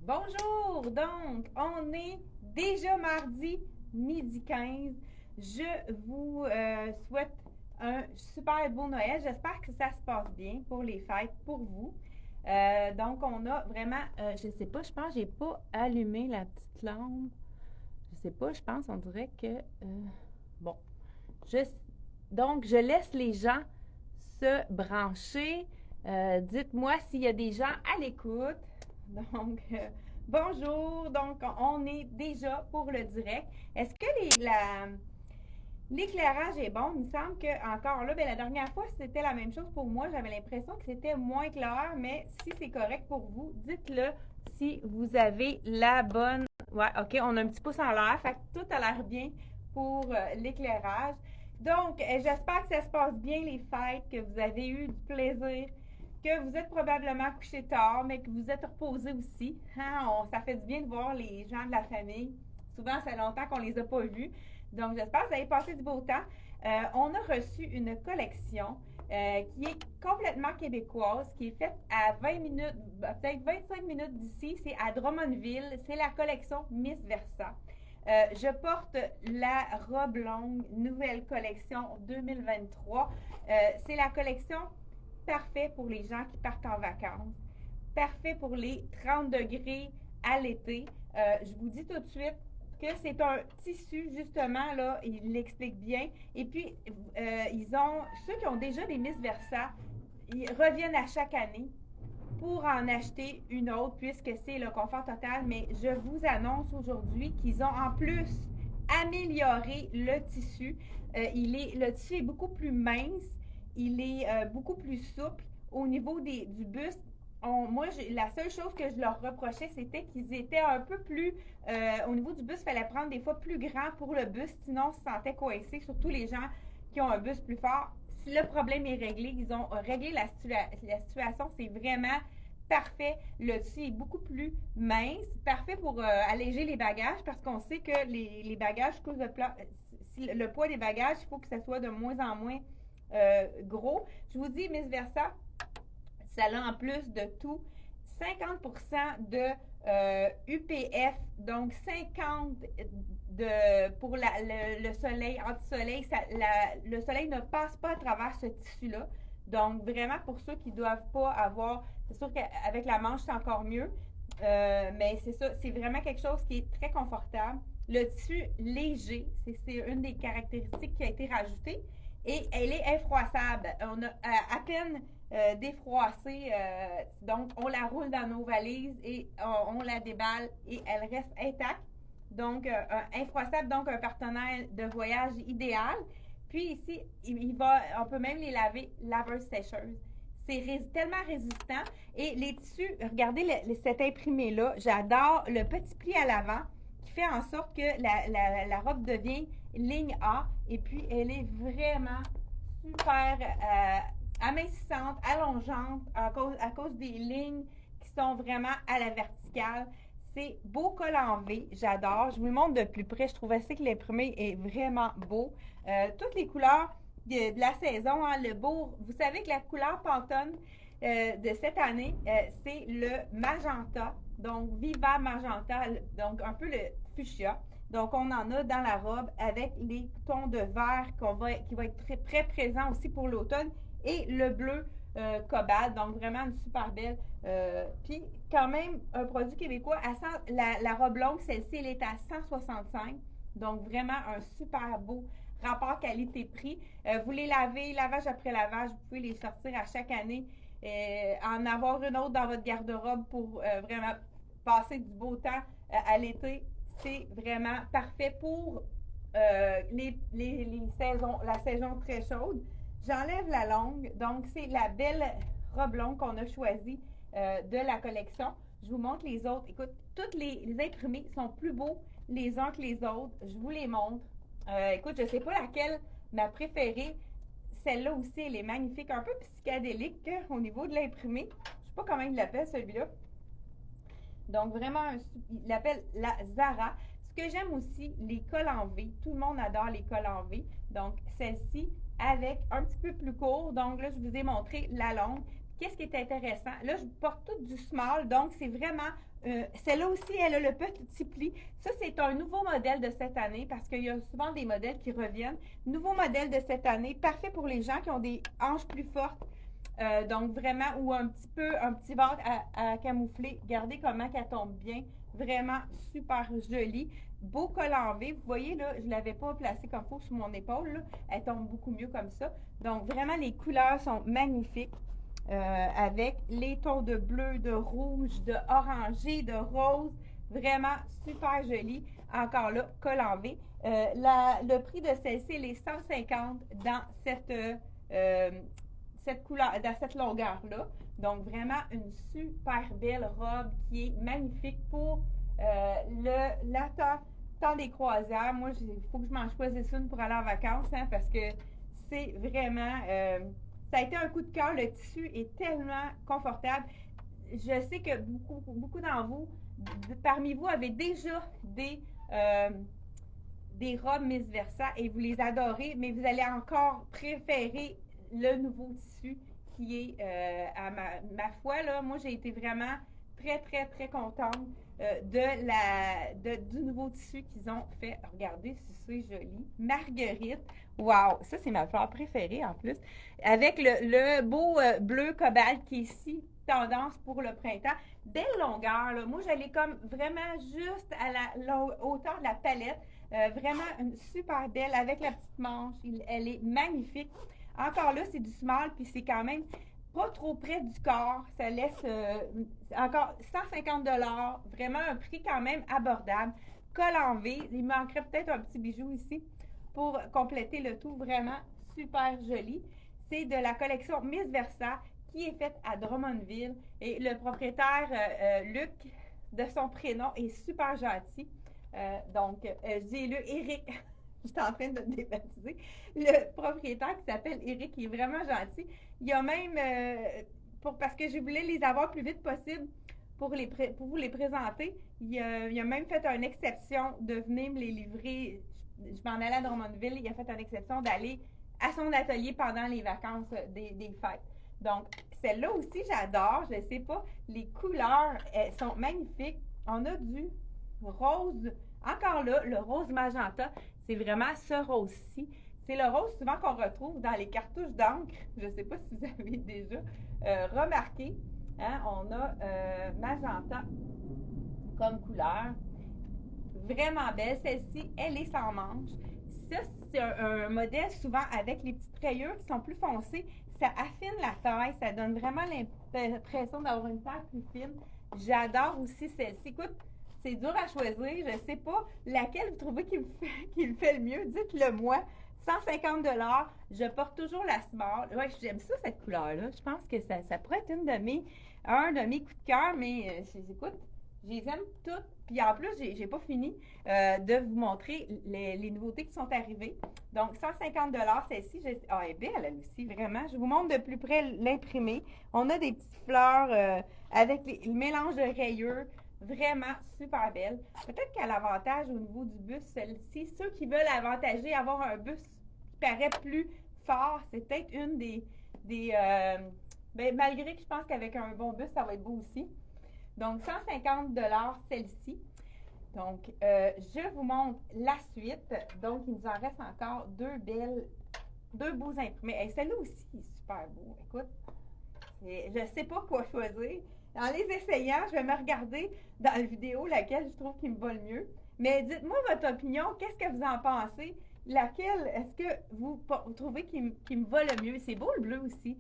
Bonjour! Donc, on est déjà mardi, midi 15. Je vous souhaite un super beau Noël. J'espère que ça se passe bien pour les fêtes, pour vous. Donc, on a vraiment, je sais pas, je pense que j'ai pas allumé la petite lampe. Je sais pas, je pense, on dirait que, bon, je, donc, je laisse les gens se brancher. Dites-moi s'il y a des gens à l'écoute. Donc, bonjour. Donc, on est déjà pour le direct. Est-ce que l'éclairage est bon? Il me semble que, encore là, la dernière fois, c'était la même chose pour moi. J'avais l'impression que c'était moins clair, mais si c'est correct pour vous, dites-le si vous avez la bonne. Ouais, OK, on a un petit pouce en l'air. Fait que tout a l'air bien pour l'éclairage. Donc, j'espère que ça se passe bien les fêtes, que vous avez eu du plaisir, que vous êtes probablement couché tard, mais que vous êtes reposé aussi. Hein? Ça fait du bien de voir les gens de la famille. Souvent, ça fait longtemps qu'on les a pas vus. Donc, j'espère que vous avez passé du beau temps. On a reçu une collection qui est complètement québécoise, qui est faite à 20 minutes, peut-être 25 minutes d'ici. C'est à Drummondville. C'est la collection Miss Versa. Je porte la robe longue, nouvelle collection 2023. C'est la collection parfaite pour les gens qui partent en vacances. Parfait pour les 30 degrés à l'été. Je vous dis tout de suite que c'est un tissu, justement, là, il l'explique bien. Et puis, ceux qui ont déjà des Miss Versa, ils reviennent à chaque année pour en acheter une autre, puisque c'est le confort total. Mais je vous annonce aujourd'hui qu'ils ont en plus amélioré le tissu. Le tissu est beaucoup plus mince, il est beaucoup plus souple. Au niveau du buste, la seule chose que je leur reprochais, c'était qu'ils étaient un peu plus. Au niveau du buste, il fallait prendre des fois plus grand pour le buste, sinon on se sentait coincé, surtout les gens qui ont un buste plus fort. Si le problème est réglé, ils ont réglé la situation, c'est vraiment parfait. Le tissu est beaucoup plus mince, parfait pour alléger les bagages parce qu'on sait que les bagages, le poids des bagages, il faut que ça soit de moins en moins gros. Je vous dis, Miss Versa, ça a en plus de tout 50% de UPF, donc 50 pour le soleil, anti-soleil. Le soleil ne passe pas à travers ce tissu-là. Donc, vraiment, pour ceux qui ne doivent pas avoir, c'est sûr qu'avec la manche, c'est encore mieux. Mais c'est ça, c'est vraiment quelque chose qui est très confortable. Le tissu léger, c'est une des caractéristiques qui a été rajoutée. Et elle est infroissable. On a à peine défroissée. Donc, on la roule dans nos valises et on la déballe et elle reste intacte. Donc, infroissable, donc un partenaire de voyage idéal. Puis ici, on peut même les laver laveuse sécheuse. C'est tellement résistant. Et les tissus, regardez cet imprimé-là. J'adore le petit pli à l'avant qui fait en sorte que la robe devient ligne A. Et puis, elle est vraiment super amincissante, allongeante à cause des lignes qui sont vraiment à la verticale. C'est beau col en V, j'adore. Je vous le montre de plus près. Je trouve assez que l'imprimé est vraiment beau. Toutes les couleurs de la saison, hein, le beau. Vous savez que la couleur Pantone de cette année, c'est le magenta. Donc, Viva Magenta, donc un peu le fuchsia. Donc, on en a dans la robe avec les tons de vert qui va être très, très présent aussi pour l'automne et le bleu cobalt. Donc, vraiment une super belle. Puis, quand même, un produit québécois. La robe longue, celle-ci, elle est à 165. Donc, vraiment un super beau rapport qualité-prix. Vous les lavez, lavage après lavage, vous pouvez les sortir à chaque année. En avoir une autre dans votre garde-robe pour vraiment passer du beau temps à l'été. C'est vraiment parfait pour les saisons, la saison très chaude. J'enlève la longue, donc c'est la belle robe longue qu'on a choisie de la collection. Je vous montre les autres. Écoute, toutes les imprimés sont plus beaux les uns que les autres. Je vous les montre. Écoute, je ne sais pas laquelle ma préférée. Celle-là aussi, elle est magnifique, un peu psychédélique au niveau de l'imprimé. Je ne sais pas comment il l'appelle celui-là. Donc, vraiment, il l'appelle la Zara. Ce que j'aime aussi, les cols en V. Tout le monde adore les cols en V. Donc, celle-ci, avec un petit peu plus court. Donc, là, je vous ai montré la longue. qu'est-ce qui est intéressant? Là, je porte tout du small, donc c'est vraiment, celle-là aussi, elle a le petit pli. Ça, c'est un nouveau modèle de cette année parce qu'il y a souvent des modèles qui reviennent. Nouveau modèle de cette année, parfait pour les gens qui ont des hanches plus fortes. Donc vraiment, ou un petit ventre à camoufler. Regardez comment elle tombe bien. Vraiment super jolie. Beau col en V. Vous voyez, là, je ne l'avais pas placé comme il faut sur mon épaule. Là. Elle tombe beaucoup mieux comme ça. Donc vraiment, les couleurs sont magnifiques. Avec les tons de bleu, de rouge, de orangé, de rose. Vraiment super joli. Encore là, col en V. Le prix de celle-ci, elle est 150 dans cette couleur, dans cette longueur-là. Donc, vraiment une super belle robe qui est magnifique pour temps des croisières. Moi, il faut que je m'en choisisse une pour aller en vacances, hein, parce que c'est vraiment... ça a été un coup de cœur. Le tissu est tellement confortable. Je sais que beaucoup d'entre vous, parmi vous, avez déjà des robes Miss Versa et vous les adorez, mais vous allez encore préférer le nouveau tissu qui est, à ma foi, là, moi, j'ai été vraiment très, très, très contente du nouveau tissu qu'ils ont fait. Regardez si c'est joli. Marguerite. Wow! Ça, c'est ma fleur préférée en plus. Avec le beau bleu cobalt qui est ici, tendance pour le printemps. Belle longueur. Là. Moi, j'allais comme vraiment juste à la hauteur de la palette. Vraiment une super belle avec la petite manche. Elle est magnifique. Encore là, c'est du small, puis c'est quand même pas trop près du corps. Ça laisse encore 150 $. Vraiment un prix quand même abordable. Col en V. Il manquerait peut-être un petit bijou ici pour compléter le tout. Vraiment super joli. C'est de la collection Miss Versa qui est faite à Drummondville. Et le propriétaire, Luc, de son prénom, est super gentil. Donc, je dis Luc, Éric. Je suis en train de le débaptiser. Le propriétaire qui s'appelle Éric, il est vraiment gentil. Il y a même, parce que je voulais les avoir le plus vite possible pour vous les présenter, il a même fait une exception de venir me les livrer. Je m'en allais à Drummondville, il a fait une exception d'aller à son atelier pendant les vacances des fêtes. Donc, celle-là aussi, j'adore. Je ne sais pas, les couleurs, elles sont magnifiques. On a du rose. Encore là, le rose magenta, c'est vraiment ce rose-ci. C'est le rose souvent qu'on retrouve dans les cartouches d'encre. Je ne sais pas si vous avez déjà remarqué. Hein? On a magenta comme couleur. Vraiment belle. Celle-ci, elle est sans manche. Ça, c'est un modèle souvent avec les petites rayures qui sont plus foncées. Ça affine la taille. Ça donne vraiment l'impression d'avoir une taille plus fine. J'adore aussi celle-ci. Écoute, c'est dur à choisir. Je ne sais pas laquelle vous trouvez qui le fait le mieux. Dites-le moi. 150 $. Je porte toujours la small. Ouais, j'aime ça, cette couleur-là. Je pense que ça pourrait être un de mes coups de cœur, mais écoute, je les aime toutes. Puis en plus, j'ai pas fini de vous montrer les nouveautés qui sont arrivées. Donc, 150 $, celle-ci, elle est belle, elle aussi, vraiment. Je vous montre de plus près l'imprimé. On a des petites fleurs avec le mélange de rayures. Vraiment super belle. Peut-être qu'elle a l'avantage au niveau du buste, celle-ci. Ceux qui veulent avantager, avoir un buste qui paraît plus fort, c'est peut-être une ben, malgré que je pense qu'avec un bon buste, ça va être beau aussi. Donc, 150 $ celle-ci. Donc, je vous montre la suite. Donc, il nous en reste encore deux beaux imprimés. Et celle-là aussi est super beau. Écoute, je ne sais pas quoi choisir. En les essayant, je vais me regarder dans la vidéo laquelle je trouve qu'il me va le mieux. Mais dites-moi votre opinion. Qu'est-ce que vous en pensez? Laquelle est-ce que vous trouvez qui me va le mieux? C'est beau le bleu aussi.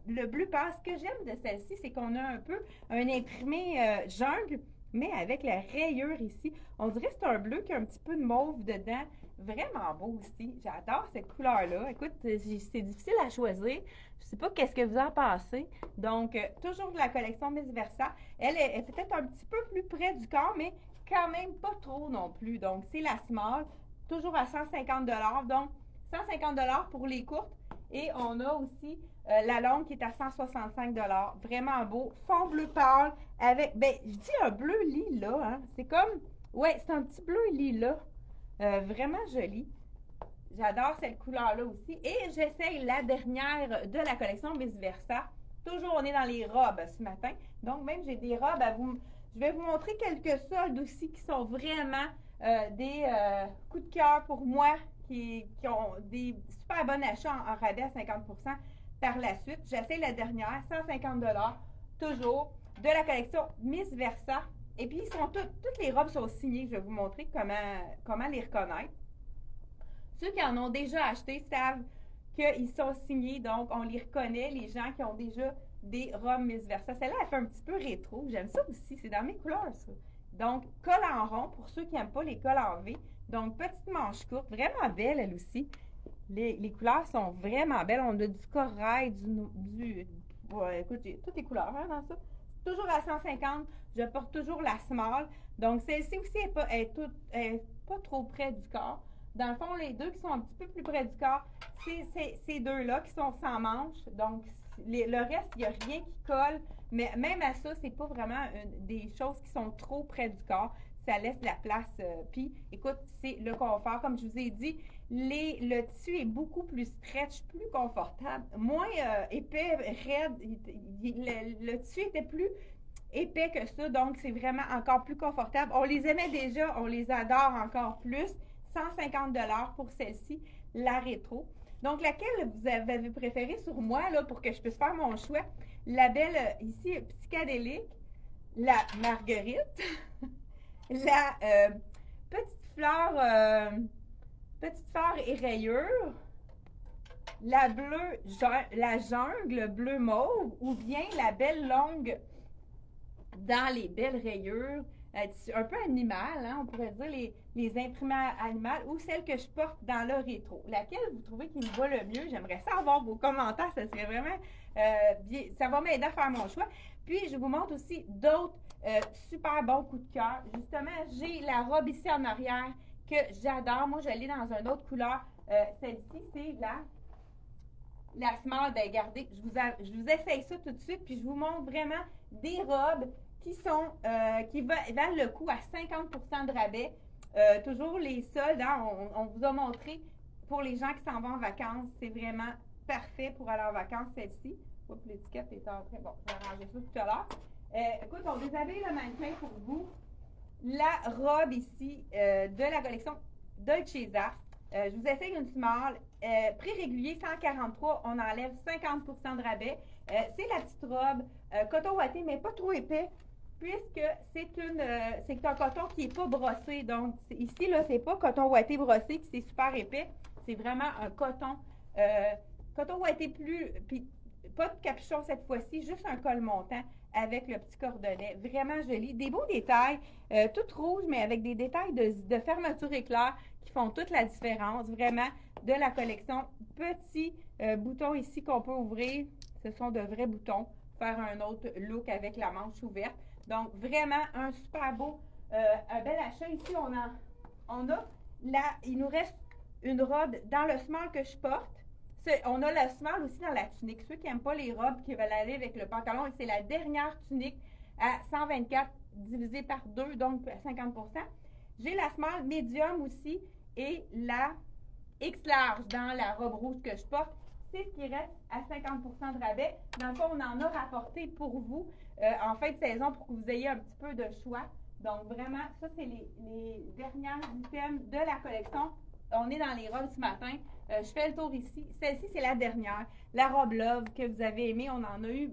Le bleu pâle. Ce que j'aime de celle-ci, c'est qu'on a un peu un imprimé jungle, mais avec la rayure ici. On dirait que c'est un bleu qui a un petit peu de mauve dedans. Vraiment beau aussi. J'adore cette couleur-là. Écoute, c'est difficile à choisir. Je ne sais pas qu'est-ce que vous en pensez. Donc, toujours de la collection Miss Versa. Elle est peut-être un petit peu plus près du corps, mais quand même pas trop non plus. Donc, c'est la small. Toujours à 150 $. Donc, 150 $ pour les courtes. Et on a aussi la longue qui est à 165 $. Vraiment beau. Fond bleu pâle avec, ben, je dis un bleu lilas. Hein? C'est comme, ouais, c'est un petit bleu lilas. Vraiment joli. J'adore cette couleur-là aussi. Et j'essaye la dernière de la collection Miss Versa Toujours, on est dans les robes ce matin. Donc, même, j'ai des robes à vous... Je vais vous montrer quelques soldes aussi qui sont vraiment des coups de cœur pour moi, qui ont des super bons achats en rabais à 50 par la suite. J'essaie la dernière, 150 toujours, de la collection Miss Versa. Et puis, toutes les robes sont signées. Je vais vous montrer comment les reconnaître. Ceux qui en ont déjà acheté savent qu'ils sont signés, donc on les reconnaît, les gens qui ont déjà des robes Miss Versa. Celle-là, elle fait un petit peu rétro. J'aime ça aussi. C'est dans mes couleurs, ça. Donc, col en rond, pour ceux qui n'aiment pas les cols en V. Donc, petite manche courte, vraiment belle, elle aussi. Les couleurs sont vraiment belles. On a du corail, écoute, j'ai toutes les couleurs hein, dans ça. Toujours à 150. Je porte toujours la small. Donc, celle-ci aussi est pas trop près du corps. Dans le fond, les deux qui sont un petit peu plus près du corps, c'est ces deux-là qui sont sans manches. Donc, le reste, il n'y a rien qui colle. Mais même à ça, c'est pas vraiment des choses qui sont trop près du corps. Ça laisse la place. Puis, écoute, c'est le confort. Comme je vous ai dit, le tissu est beaucoup plus stretch, plus confortable, moins épais, raide. Le tissu était plus épais que ça, donc c'est vraiment encore plus confortable. On les aimait déjà, on les adore encore plus. 150 $ pour celle-ci, la rétro. Donc, laquelle vous avez préférée sur moi, là, pour que je puisse faire mon choix? La belle, ici, psychédélique, la marguerite, la petite fleur et rayure, la bleue, la jungle bleu mauve, ou bien la belle longue dans les belles rayures, un peu animal, hein, on pourrait dire les imprimés animales, ou celle que je porte dans le rétro. Laquelle vous trouvez qui me va le mieux? J'aimerais savoir vos commentaires, ça serait vraiment ça va m'aider à faire mon choix. Puis, je vous montre aussi d'autres super bons coups de cœur. Justement, j'ai la robe ici en arrière que j'adore. Moi, je l'ai dans une autre couleur. Celle-ci, c'est la small. Ben, regardez, je vous essaye ça tout de suite, puis je vous montre vraiment des robes qui valent le coup à 50 de rabais. Toujours les soldes, hein, on vous a montré pour les gens qui s'en vont en vacances, c'est vraiment parfait pour aller en vacances, celle-ci. Oups, l'étiquette est en train. Bon, je vais arranger ça tout à l'heure. Écoute, on déshabille le mannequin pour vous. La robe ici de la collection Dolcezza. Je vous essaye une small. Prix régulier 143, on enlève 50 de rabais. C'est la petite robe coton ouaté, mais pas trop épais, puisque c'est un coton qui n'est pas brossé. Donc, ici, là, c'est pas coton ouaté brossé, qui c'est super épais. C'est vraiment un coton ouaté puis pas de capuchon cette fois-ci, juste un col montant avec le petit cordonnet. Vraiment joli. Des beaux détails, tout rouge, mais avec des détails de fermeture éclair qui font toute la différence. Vraiment, de la collection. Petits boutons ici qu'on peut ouvrir. Ce sont de vrais boutons. Faire un autre look avec la manche ouverte. Donc, vraiment, un super beau, un bel achat. Ici, il nous reste une robe dans le small que je porte. On a le small aussi dans la tunique. Ceux qui n'aiment pas les robes qui veulent aller avec le pantalon, c'est la dernière tunique à 124 divisé par 2, donc à 50 %. J'ai la small medium aussi et la X large dans la robe rouge que je porte. C'est ce qui reste à 50 % de rabais. Dans le fond, on en a rapporté pour vous en fin de saison pour que vous ayez un petit peu de choix. Donc, vraiment, ça, c'est les dernières items de la collection. On est dans les robes ce matin. Je fais le tour ici. Celle-ci, c'est la dernière. La robe Love que vous avez aimée. On en a eu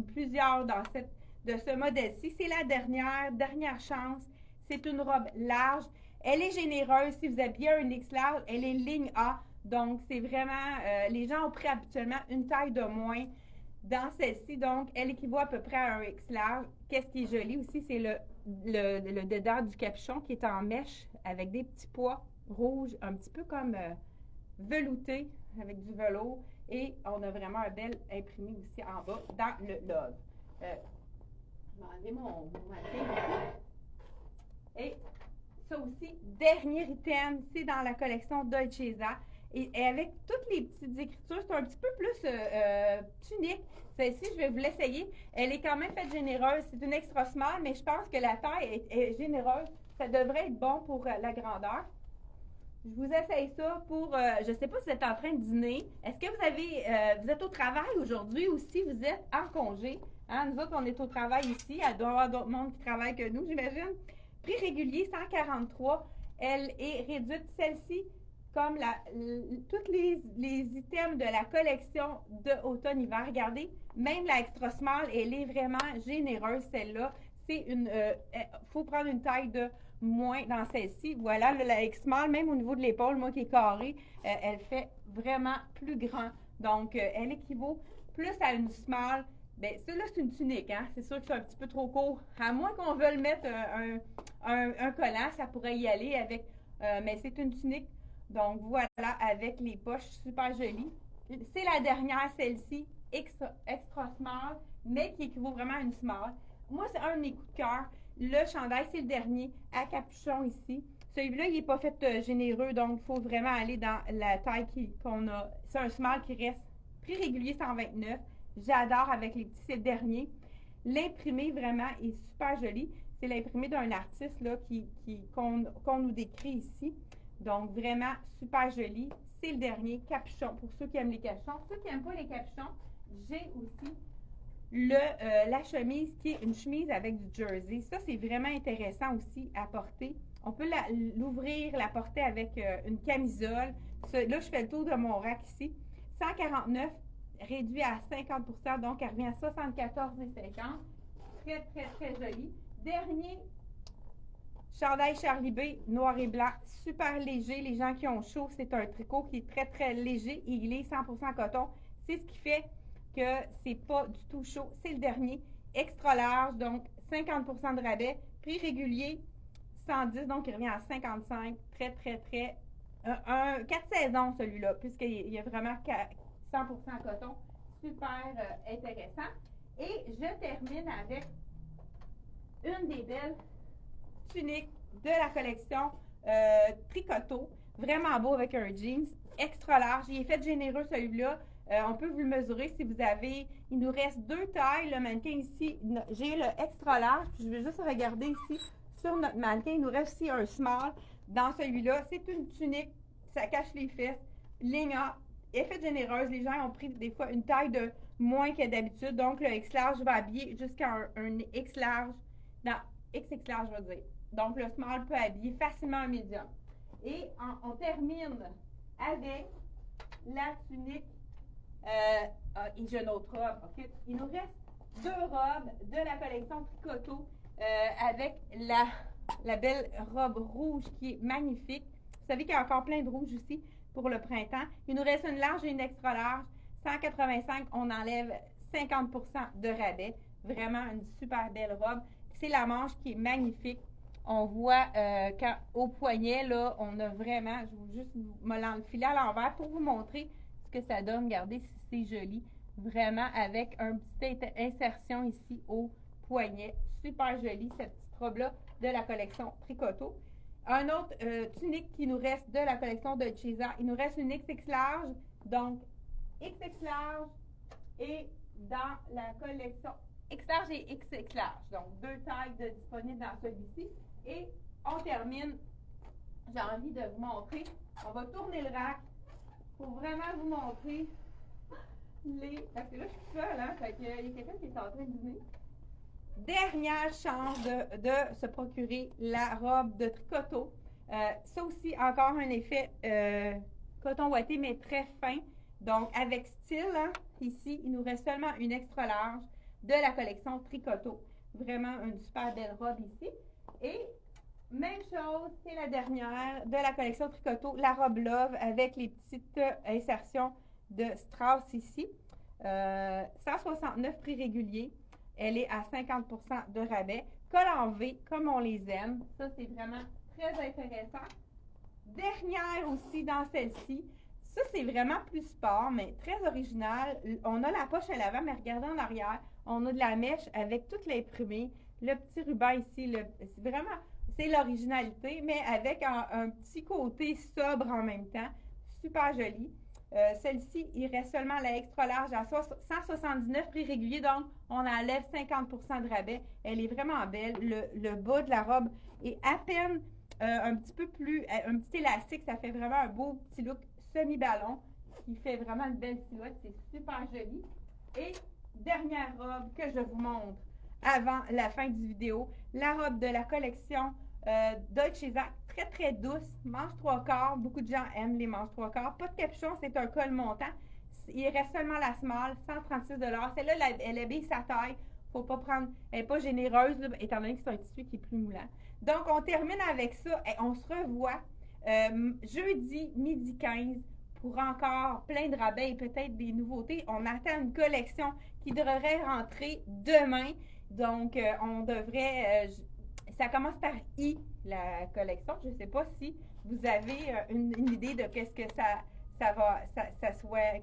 plusieurs de ce modèle-ci. C'est la dernière chance. C'est une robe large. Elle est généreuse. Si vous habillez un X large, elle est ligne A. Donc, c'est vraiment... les gens ont pris habituellement une taille de moins dans celle-ci. Donc, elle équivaut à peu près à un X large. Qu'est-ce qui est joli aussi, c'est le dedans du capuchon qui est en mèche avec des petits pois rouges, un petit peu comme velouté avec du velours. Et on a vraiment un bel imprimé aussi en bas dans le love. Je vais enlever mon mannequin ici. Et ça aussi, dernier item, c'est dans la collection Dolcezza. Et avec toutes les petites écritures, c'est un petit peu plus tunique. Celle-ci, je vais vous l'essayer. Elle est quand même faite généreuse. C'est une extra small, mais je pense que la taille est généreuse. Ça devrait être bon pour la grandeur. Je vous essaye ça pour, je ne sais pas si vous êtes en train de dîner. Est-ce que vous êtes au travail aujourd'hui ou si vous êtes en congé? Hein, nous autres, on est au travail ici. Il doit y avoir d'autres mondes qui travaillent que nous, j'imagine. Prix régulier, 143. Elle est réduite, celle-ci, comme tous les items de la collection de automne-hiver. Regardez, même la extra small, elle est vraiment généreuse, celle-là. C'est faut prendre une taille de moins dans celle-ci. Voilà, la X-Small, même au niveau de l'épaule, moi qui est carrée, elle fait vraiment plus grand. Donc, elle équivaut plus à une small. Bien, ça, là, c'est une tunique, hein? C'est sûr que c'est un petit peu trop court. À moins qu'on veuille mettre un collant, ça pourrait y aller avec... mais c'est une tunique. Donc, voilà, avec les poches super jolies. C'est la dernière, celle-ci, extra small, mais qui équivaut vraiment à une small. Moi, c'est un de mes coups de cœur. Le chandail, c'est le dernier, à capuchon ici. Celui-là, il n'est pas fait généreux, donc il faut vraiment aller dans la taille qu'on a. C'est un small qui reste prix régulier 129. J'adore avec les petits, c'est le dernier. L'imprimé, vraiment, est super joli. C'est l'imprimé d'un artiste là, qu'on nous décrit ici. Donc, vraiment, super joli. C'est le dernier, capuchon, pour ceux qui aiment les capuchons. Ceux qui n'aiment pas les capuchons, j'ai aussi la chemise qui est une chemise avec du jersey. Ça, c'est vraiment intéressant aussi à porter. On peut l'ouvrir, la porter avec une camisole. Là, je fais le tour de mon rack ici. 149, réduit à 50%, donc elle revient à 74,50. Très, très, très joli. Dernier chandail Charlie B, noir et blanc, super léger. Les gens qui ont chaud, c'est un tricot qui est très, très léger et il est 100% coton. C'est ce qui fait que c'est pas du tout chaud. C'est le dernier, extra large, donc 50% de rabais. Prix régulier, 110, donc il revient à 55. Très, très, très... 4 saisons, celui-là, puisqu'il y a vraiment 100% coton. Super intéressant. Et je termine avec une des belles tuniques de la collection Tricoto. Vraiment beau avec un jeans extra large. Il est fait généreux, celui-là. On peut vous le mesurer si vous avez. Il nous reste 2 tailles. Le mannequin ici, j'ai le extra large. Puis je vais juste regarder ici sur notre mannequin. Il nous reste aussi un small dans celui-là. C'est une tunique. Ça cache les fesses. Ligne A. Effet généreuse. Les gens ont pris des fois une taille de moins que d'habitude. Donc, le X large va habiller jusqu'à un X large. Non, XX large, je veux dire. Donc, le small peut habiller facilement un médium. Et on termine avec la tunique et j'ai une autre robe. Okay? Il nous reste 2 robes de la collection Tricoto avec la belle robe rouge qui est magnifique. Vous savez qu'il y a encore plein de rouge ici pour le printemps. Il nous reste une large et une extra large. 185, on enlève 50% de rabais. Vraiment une super belle robe. C'est la manche qui est magnifique. On voit au poignet, là, on a vraiment, je vais juste me l'enfiler à l'envers pour vous montrer ce que ça donne. Regardez si c'est joli. Vraiment avec une petite insertion ici au poignet. Super joli, cette petite robe-là de la collection Tricoto. Un autre tunique qui nous reste de la collection de Chesa. Il nous reste une XX large. Donc, XX large et dans la collection X large et XX large. Donc, 2 tailles disponibles dans celui-ci. Et on termine, j'ai envie de vous montrer, on va tourner le rack pour vraiment vous montrer parce que là, je suis seule, hein, fait qu'il y a quelqu'un qui est en train de dîner. Dernière chance de se procurer la robe de Tricoto. Ça aussi, encore un effet coton ouaté, mais très fin. Donc, avec style, hein, ici, il nous reste seulement une extra large de la collection Tricoto. Vraiment une super belle robe ici. Et même chose, c'est la dernière de la collection Tricoto, la robe Love avec les petites insertions de Strauss ici. 169 prix régulier. Elle est à 50% de rabais. Col en V, comme on les aime. Ça, c'est vraiment très intéressant. Dernière aussi dans celle-ci. Ça, c'est vraiment plus sport, mais très original. On a la poche à l'avant, mais regardez en arrière. On a de la mèche avec toute l'imprimé. Le petit ruban ici, c'est vraiment, c'est l'originalité, mais avec un petit côté sobre en même temps. Super joli. Celle-ci, il reste seulement la extra large à 179 prix régulier, donc on enlève 50% de rabais. Elle est vraiment belle. Le bas de la robe est à peine un petit peu plus, un petit élastique, ça fait vraiment un beau petit look semi-ballon qui fait vraiment une belle silhouette. C'est super joli. Et dernière robe que je vous montre avant la fin du vidéo, la robe de la collection Dolce Zac, très très douce, manche 3/4. Beaucoup de gens aiment les manches 3/4. Pas de capuchon, c'est un col montant. Il reste seulement la small, 136 $. Celle-là, elle habille sa taille. Faut pas prendre, elle n'est pas généreuse, là, étant donné que c'est un tissu qui est plus moulant. Donc, on termine avec ça et on se revoit jeudi midi 15 pour encore plein de rabais et peut-être des nouveautés. On attend une collection qui devrait rentrer demain. Donc, on devrait... ça commence par I, la collection. Je ne sais pas si vous avez une idée de qu'est-ce que ça soit...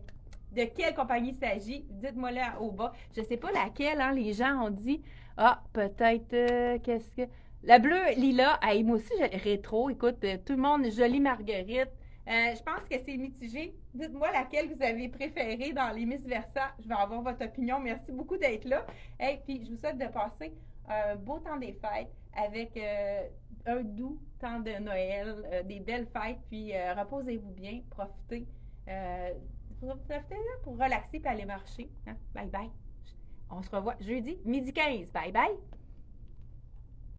De quelle compagnie il s'agit? Dites-moi là au bas. Je ne sais pas laquelle, hein, les gens ont dit. Ah, peut-être, qu'est-ce que... La bleue lilas, hey, moi aussi, rétro, écoute, tout le monde, jolie marguerite. Je pense que c'est mitigé. Dites-moi laquelle vous avez préférée dans les Miss Versa. Je vais avoir votre opinion. Merci beaucoup d'être là. Et puis, je vous souhaite de passer un beau temps des fêtes avec un doux temps de Noël, des belles fêtes. Puis, reposez-vous bien, profitez. Profitez pour relaxer et aller marcher. Hein? Bye bye. On se revoit jeudi, midi 15. Bye bye.